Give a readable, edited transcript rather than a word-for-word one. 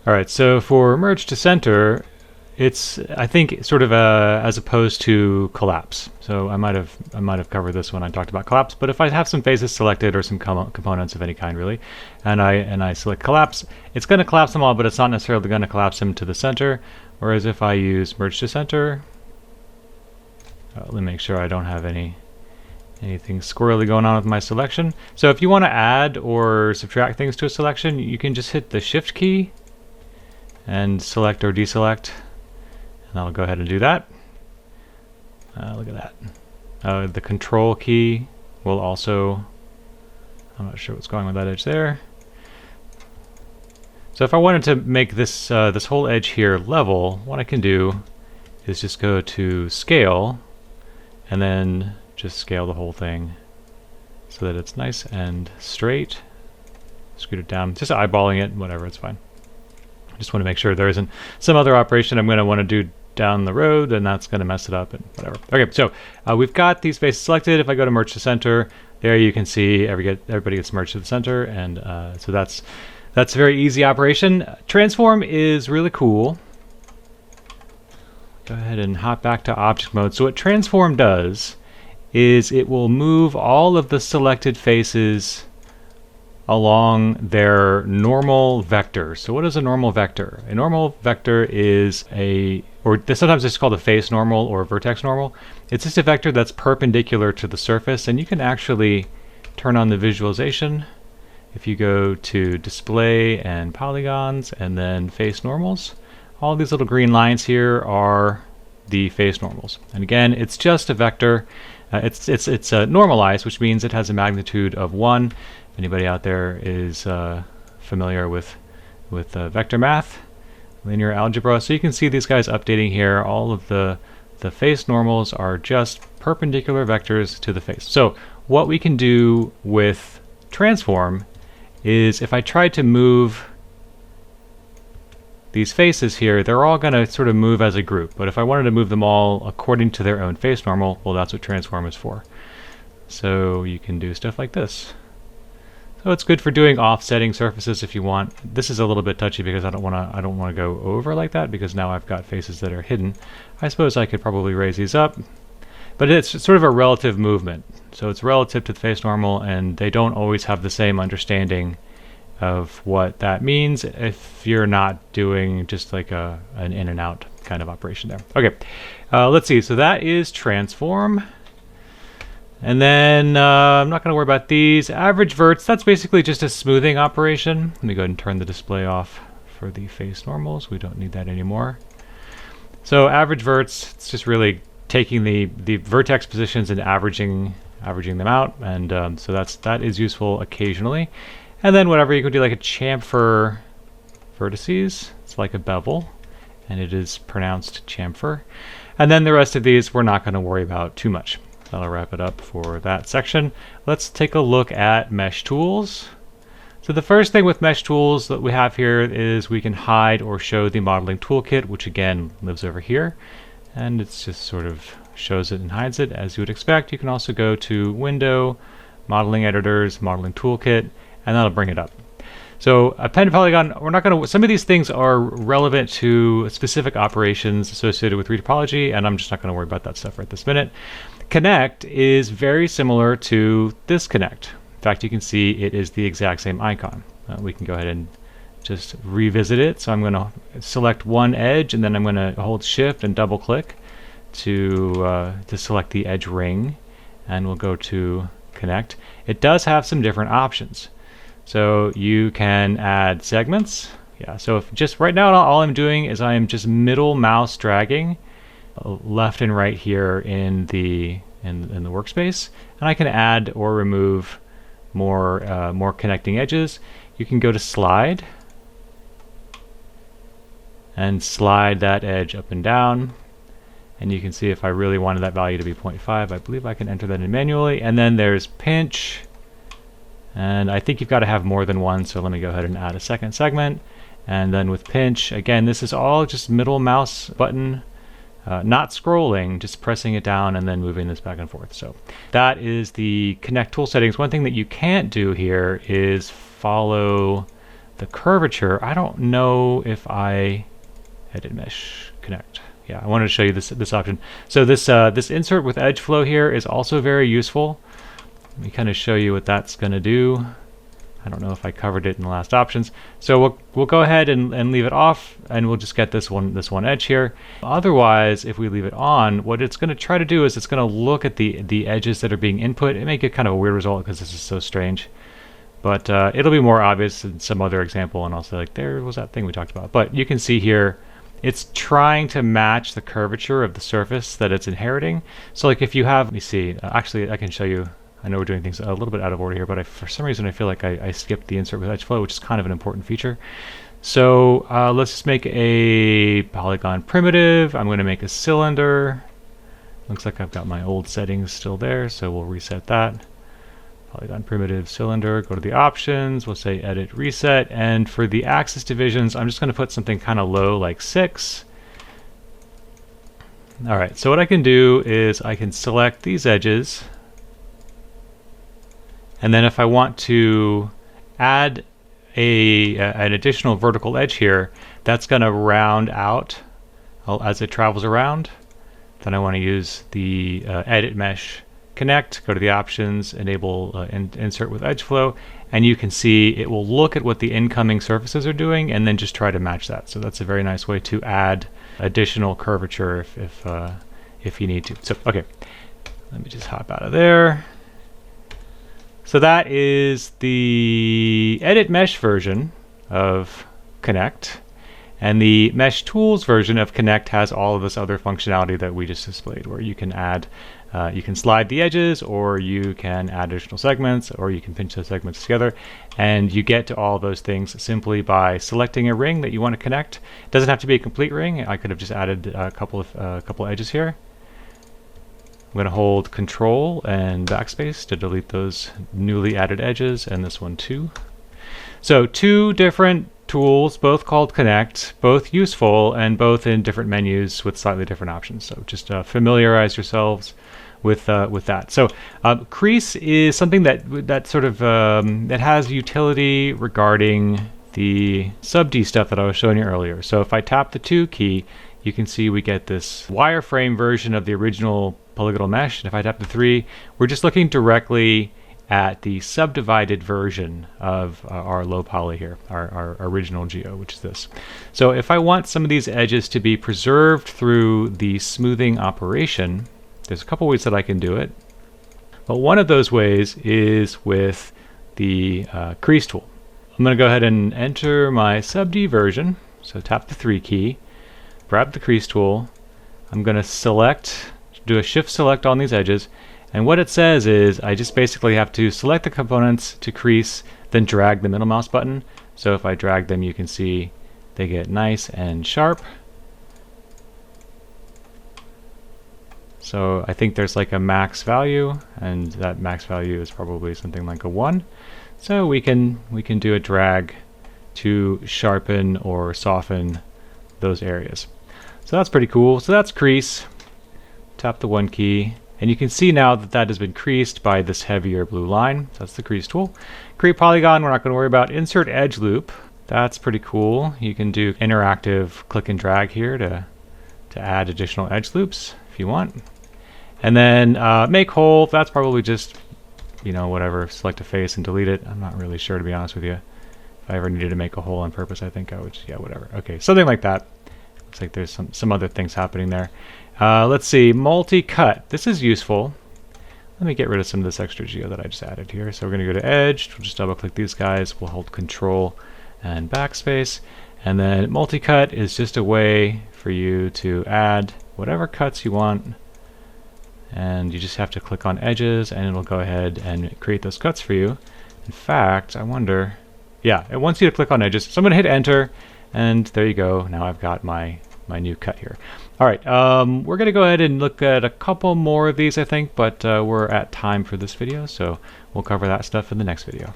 All right, so for merge to center, it's, I think, sort of as opposed to collapse. So I might have covered this when I talked about collapse. But if I have some faces selected or some components of any kind really, and I select collapse, it's going to collapse them all, but it's not necessarily going to collapse them to the center. Whereas if I use merge to center, let me make sure I don't have anything squirrely going on with my selection. So if you want to add or subtract things to a selection, you can just hit the Shift key and select or deselect, and I'll go ahead and do that. Look at that. The Control key will also, I'm not sure what's going on with that edge there. So if I wanted to make this this whole edge here level, what I can do is just go to Scale, and then just scale the whole thing so that it's nice and straight. Scoot it down, just eyeballing it, whatever, it's fine. Just want to make sure there isn't some other operation I'm going to want to do down the road, and that's going to mess it up and whatever. Okay, so we've got these faces selected. If I go to merge to center, there you can see everybody gets merged to the center, and so that's a very easy operation. Transform is really cool. Go ahead and hop back to object mode. So what transform does is it will move all of the selected faces along their normal vector. So what is a normal vector? A normal vector is sometimes it's called a face normal or vertex normal. It's just a vector that's perpendicular to the surface, and you can actually turn on the visualization if you go to display and polygons and then face normals. All these little green lines here are the face normals. And again, it's just a vector. It's normalized, which means it has a magnitude of 1. If anybody out there is familiar with vector math, linear algebra, so you can see these guys updating here. All of the face normals are just perpendicular vectors to the face. So what we can do with transform is if I tried to move these faces here, they're all going to sort of move as a group. But if I wanted to move them all according to their own face normal, well, that's what transform is for. So you can do stuff like this. So it's good for doing offsetting surfaces if you want. This is a little bit touchy because I don't want to go over like that, because now I've got faces that are hidden. I suppose I could probably raise these up, but it's sort of a relative movement. So it's relative to the face normal, and they don't always have the same understanding of what that means if you're not doing just like an in and out kind of operation there. Okay, let's see. So that is transform. And then I'm not going to worry about these. Average verts, that's basically just a smoothing operation. Let me go ahead and turn the display off for the face normals. We don't need that anymore. So average verts, it's just really taking the vertex positions and averaging them out. And so that is useful occasionally. And then whatever, you could do like a chamfer vertices. It's like a bevel, and it is pronounced chamfer. And then the rest of these we're not going to worry about too much. That'll wrap it up for that section. Let's take a look at mesh tools. So the first thing with mesh tools that we have here is we can hide or show the modeling toolkit, which again lives over here. And it's just sort of shows it and hides it as you would expect. You can also go to Window, Modeling Editors, Modeling Toolkit, and that'll bring it up. So append polygon, we're not going to, some of these things are relevant to specific operations associated with retopology, and I'm just not going to worry about that stuff right this minute. Connect is very similar to this connect. In fact, you can see it is the exact same icon. We can go ahead and just revisit it. So I'm going to select one edge, and then I'm going to hold Shift and double click to select the edge ring, and we'll go to connect. It does have some different options. So you can add segments. Yeah, so if just right now all I'm doing is I am just middle mouse dragging left and right here in the workspace, and I can add or remove more connecting edges. You can go to slide and slide that edge up and down, and you can see if I really wanted that value to be 0.5, I believe I can enter that in manually. And then there's pinch, and I think you've got to have more than one, so let me go ahead and add a second segment. And then with pinch, again, this is all just middle mouse button, not scrolling, just pressing it down and then moving this back and forth. So that is the connect tool settings. One thing that you can't do here is follow the curvature, I don't know if I edit mesh connect. Yeah, I wanted to show you this option. So this insert with edge flow here is also very useful. Let me kind of show you what that's going to do. I don't know if I covered it in the last options. So we'll go ahead and leave it off, and we'll just get this one edge here. Otherwise, if we leave it on, what it's going to try to do is it's going to look at the edges that are being input. It may get kind of a weird result because this is so strange. But it'll be more obvious in some other example, and I'll say like, there was that thing we talked about. But you can see here, it's trying to match the curvature of the surface that it's inheriting. So like if you have, let me see, actually I can show you. I know we're doing things a little bit out of order here, but for some reason I feel like I skipped the insert with edge flow, which is kind of an important feature. So let's just make a polygon primitive. I'm going to make a cylinder. Looks like I've got my old settings still there, so we'll reset that. Polygon primitive cylinder, go to the options, we'll say edit reset, and for the axis divisions I'm just going to put something kind of low like 6. Alright, so what I can do is I can select these edges, and then if I want to add an additional vertical edge here, that's going to round out as it travels around. Then I want to use the edit mesh connect, go to the options, enable insert with edge flow, and you can see it will look at what the incoming surfaces are doing and then just try to match that. So that's a very nice way to add additional curvature if you need to. So okay, let me just hop out of there. So that is the edit mesh version of Connect, and the mesh tools version of Connect has all of this other functionality that we just displayed, where you can add you can slide the edges, or you can add additional segments, or you can pinch those segments together, and you get to all those things simply by selecting a ring that you want to connect. It doesn't have to be a complete ring. I could have just added a couple edges here. I'm going to hold Control and Backspace to delete those newly added edges, and this one too. So two different tools, both called Connect, both useful, and both in different menus with slightly different options. So just familiarize yourselves with that. So crease is something that sort of that has utility regarding the sub-D stuff that I was showing you earlier. So if I tap the 2 key, you can see we get this wireframe version of the original polygonal mesh. And if I tap the 3, we're just looking directly at the subdivided version of our low poly here, our original geo, which is this. So if I want some of these edges to be preserved through the smoothing operation, there's a couple ways that I can do it. But one of those ways is with the crease tool. I'm going to go ahead and enter my sub-D version. So tap the 3 key, grab the crease tool. I'm going to select, do a shift select on these edges. And what it says is I just basically have to select the components to crease, then drag the middle mouse button. So if I drag them, you can see they get nice and sharp. So I think there's like a max value, and that max value is probably something like a 1. So we can do a drag to sharpen or soften those areas. So that's pretty cool. So that's crease. Tap the 1 key. And you can see now that that has been creased by this heavier blue line. So that's the crease tool. Create polygon, we're not going to worry about. Insert edge loop. That's pretty cool. You can do interactive click and drag here to add additional edge loops if you want. And then make hole. That's probably just, you know, whatever. Select a face and delete it. I'm not really sure, to be honest with you. If I ever needed to make a hole on purpose, I think I would, yeah, whatever. Okay, something like that. Looks like there's some other things happening there. Let's see, multi-cut. This is useful. Let me get rid of some of this extra geo that I just added here. So we're going to go to Edge. We'll just double-click these guys. We'll hold Control and Backspace. And then multi-cut is just a way for you to add whatever cuts you want. And you just have to click on edges, and it'll go ahead and create those cuts for you. In fact, I wonder... Yeah, it wants you to click on edges. So I'm going to hit Enter, and there you go. Now I've got my new cut here. All right, we're going to go ahead and look at a couple more of these, I think, but we're at time for this video, so we'll cover that stuff in the next video.